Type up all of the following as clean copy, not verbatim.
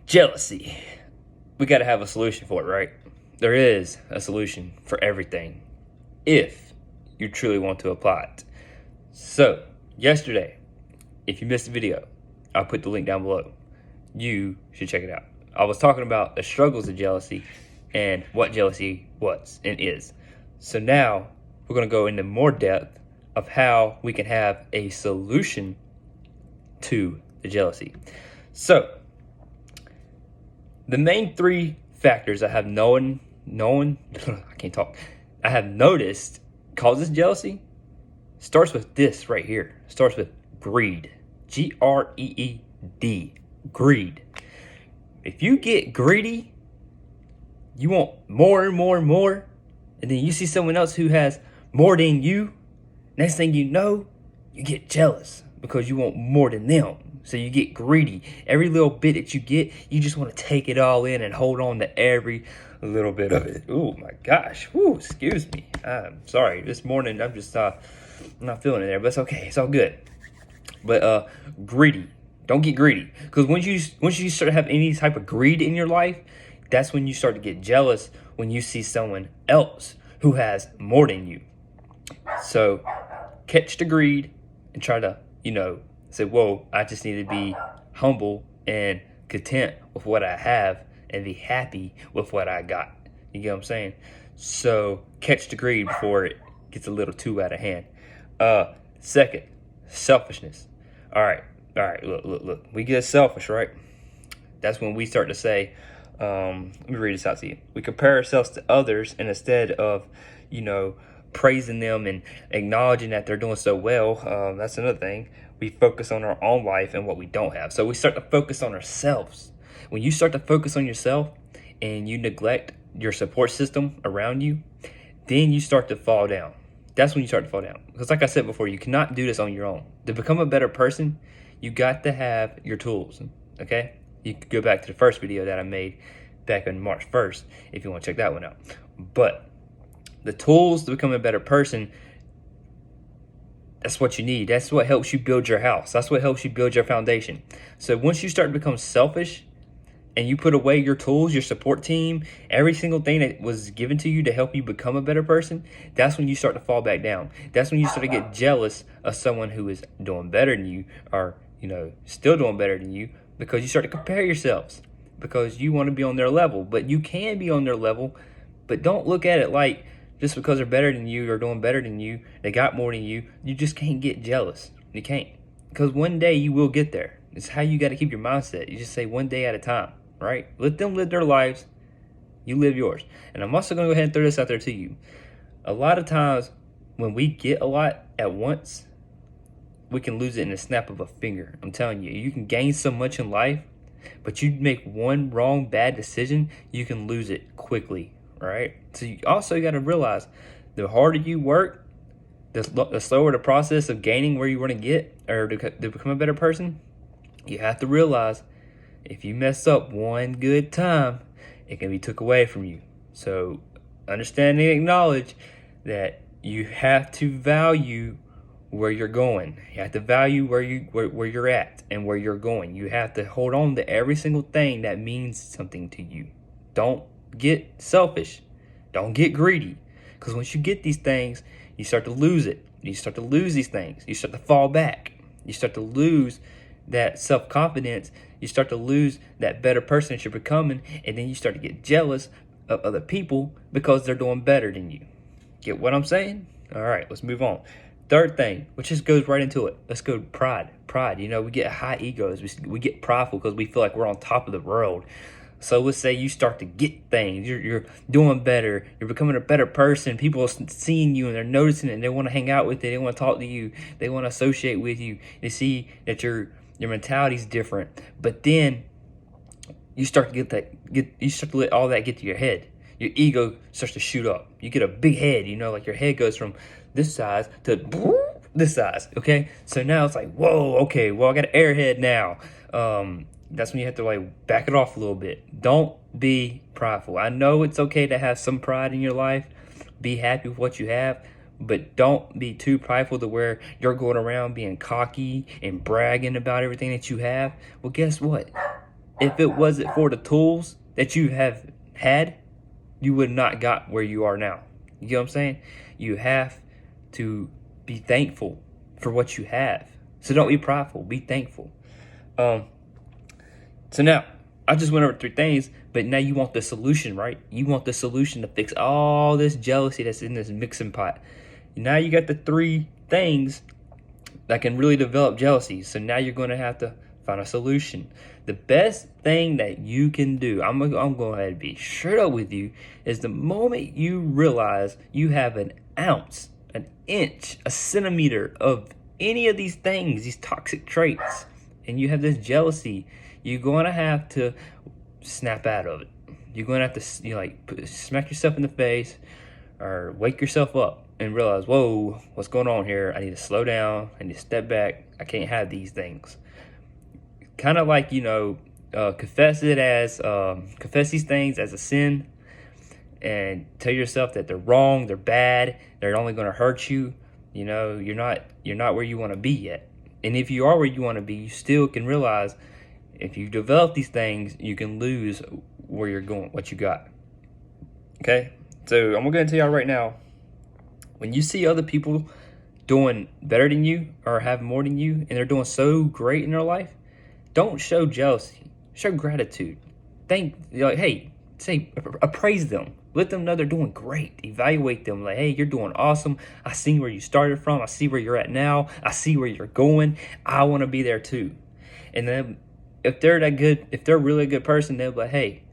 Jealousy. We got to have a solution for it, right? There is a solution for everything if you truly want to apply it. So, yesterday, if you missed the video, I'll put the link down below. You should check it out. I was talking about the struggles of jealousy and what jealousy was and is. So now we're going to go into more depth of how we can have a solution to the jealousy. So, the main three factors I have I have noticed causes jealousy starts with this right here. Starts with greed. Greed. Greed. If you get greedy, you want more and more and more, and then you see someone else who has more than you, next thing you know, you get jealous because you want more than them. So you get greedy. Every little bit that you get, you just want to take it all in and hold on to every little bit of it. Oh my gosh. Whew, excuse me. I'm sorry. This morning I'm just I'm not feeling it there, but it's okay. It's all good. But greedy. Don't get greedy. Because once you start to have any type of greed in your life, that's when you start to get jealous when you see someone else who has more than you. So catch the greed and try to, say, whoa, I just need to be humble and content with what I have and be happy with what I got. You get what I'm saying? So catch the greed before it gets a little too out of hand. Second, selfishness. All right, look. We get selfish, right? That's when we start to say, let me read this out to you. We compare ourselves to others, and instead of, praising them and acknowledging that they're doing so well, that's another thing. We focus on our own life and what we don't have. So we start to focus on ourselves. When you start to focus on yourself and you neglect your support system around you, then you start to fall down. That's when you start to fall down. Because like I said before, you cannot do this on your own. To become a better person, you got to have your tools, okay? You could go back to the first video that I made back on March 1st if you want to check that one out. But the tools to become a better person, that's what you need. That's what helps you build your house. That's what helps you build your foundation. So once you start to become selfish and you put away your tools, your support team, every single thing that was given to you to help you become a better person, that's when you start to fall back down. That's when you start to get jealous of someone who is doing better than you or, still doing better than you, because you start to compare yourselves because you want to be on their level. But you can be on their level, but don't look at it like just because they're better than you or doing better than you, they got more than you just can't get jealous. You can't. Because one day you will get there. It's how you got to keep your mindset. You just say one day at a time, right? Let them live their lives. You live yours. And I'm also going to go ahead and throw this out there to you. A lot of times when we get a lot at once, we can lose it in a snap of a finger. I'm telling you, you can gain so much in life, but you make one wrong, bad decision, you can lose it quickly. Right? So you also got to realize the harder you work, the slower the process of gaining where you want to get or to become a better person. You have to realize if you mess up one good time, it can be took away from you. So understand and acknowledge that you have to value where you're going. You have to value where you're at and where you're going. You have to hold on to every single thing that means something to you. Don't get selfish. Don't get greedy. Because once you get these things, you start to lose it. You start to lose these things. You start to fall back. You start to lose that self-confidence. You start to lose that better person that you're becoming. And then you start to get jealous of other people because they're doing better than you. Get what I'm saying? All right, let's move on. Third thing, which just goes right into it. Let's go to pride. Pride, we get high egos. We get prideful because we feel like we're on top of the world. So let's say you start to get things. You're doing better. You're becoming a better person. People are seeing you and they're noticing it. And they want to hang out with you. They want to talk to you. They want to associate with you. They see that your mentality's different. But then you start to you start to let all that get to your head. Your ego starts to shoot up. You get a big head. Like your head goes from this size to this size. Okay, so now it's like, whoa. Okay, well I got an airhead now. That's when you have to back it off a little bit. Don't be prideful. I know it's okay to have some pride in your life. Be happy with what you have, but don't be too prideful to where you're going around being cocky and bragging about everything that you have. Well, guess what? If it wasn't for the tools that you have had, you would not got where you are now. You get what I'm saying? You have to be thankful for what you have. So don't be prideful. Be thankful. So now I just went over 3 things, but now you want the solution, right? You want the solution to fix all this jealousy that's in this mixing pot. Now you got the 3 things that can really develop jealousy. So now you're going to have to find a solution. The best thing that you can do, I'm going to go ahead and be straight up with you, is the moment you realize you have an ounce, an inch, a centimeter of any of these things, these toxic traits, and you have this jealousy, you're going to have to snap out of it. You're going to have to smack yourself in the face or wake yourself up and realize, whoa, what's going on here? I need to slow down. I need to step back. I can't have these things. Kind of like, confess these things as a sin and tell yourself that they're wrong, they're bad, they're only going to hurt you. You're not where you want to be yet. And if you are where you want to be, you still can realize if you develop these things, you can lose where you're going, what you got. Okay? So I'm going to tell y'all right now, when you see other people doing better than you or have more than you, and they're doing so great in their life, don't show jealousy. Show gratitude. Appraise them. Let them know they're doing great. Evaluate them. Like, hey, you're doing awesome. I see where you started from. I see where you're at now. I see where you're going. I want to be there too. And then if they're that good, if they're really a good person, they'll be like, hey,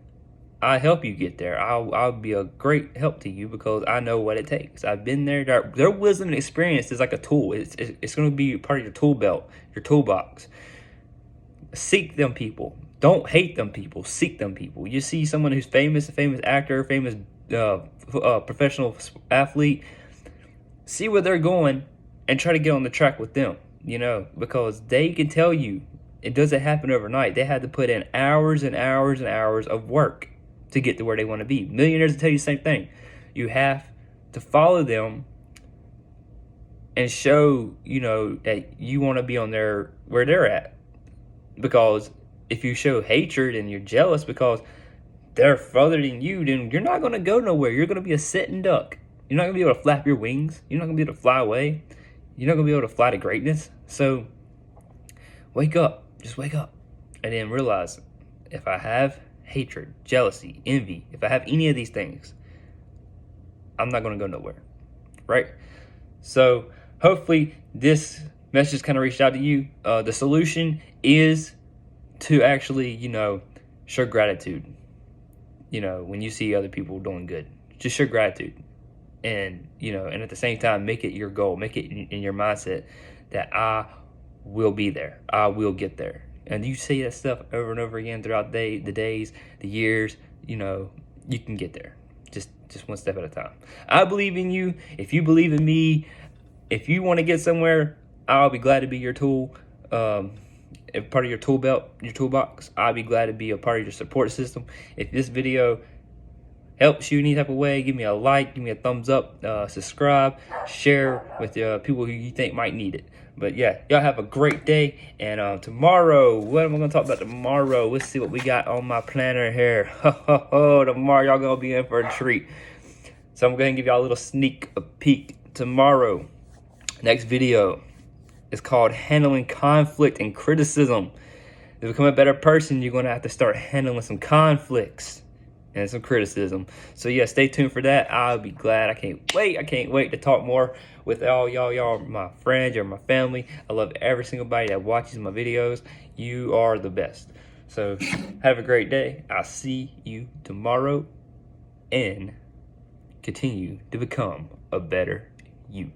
I'll help you get there. I'll be a great help to you because I know what it takes. I've been there. Their wisdom and experience is like a tool. It's going to be part of your tool belt, your toolbox. Seek them people. Don't hate them people. Seek them people. You see someone who's famous, a famous actor, famous professional athlete, see where they're going and try to get on the track with them, because they can tell you it doesn't happen overnight. They had to put in hours and hours and hours of work to get to where they want to be. Millionaires will tell you the same thing. You have to follow them and show, that you want to be on where they're at. Because if you show hatred and you're jealous because they're further than you, then you're not going to go nowhere. You're going to be a sitting duck. You're not going to be able to flap your wings. You're not going to be able to fly away. You're not going to be able to fly to greatness. So wake up. Just wake up. And then realize, if I have hatred, jealousy, envy, if I have any of these things, I'm not going to go nowhere. Right? So hopefully this message kind of reached out to you. The solution is to actually, show gratitude. When you see other people doing good, just show gratitude. And, and at the same time, make it your goal. Make it in your mindset that I will be there. I will get there. And you say that stuff over and over again throughout the days, the years, you can get there. Just one step at a time. I believe in you. If you believe in me, if you want to get somewhere, I'll be glad to be your tool. If part of your tool belt, your toolbox, I'll be glad to be a part of your support system. If this video helps you any type of way, give me a like, give me a thumbs up, subscribe, share with people who you think might need it. But yeah, y'all have a great day. And tomorrow, what am I going to talk about tomorrow? Let's see what we got on my planner here. Tomorrow, y'all going to be in for a treat. So I'm going to give y'all a little sneak peek tomorrow. Next video is called Handling Conflict and Criticism. To become a better person, you're going to have to start handling some conflicts and some criticism. So yeah, stay tuned for that. I'll be glad. I can't wait to talk more with all y'all. Y'all are my friends, you're my family. I love every single body that watches my videos. You are the best. So have a great day. I'll see you tomorrow and continue to become a better you.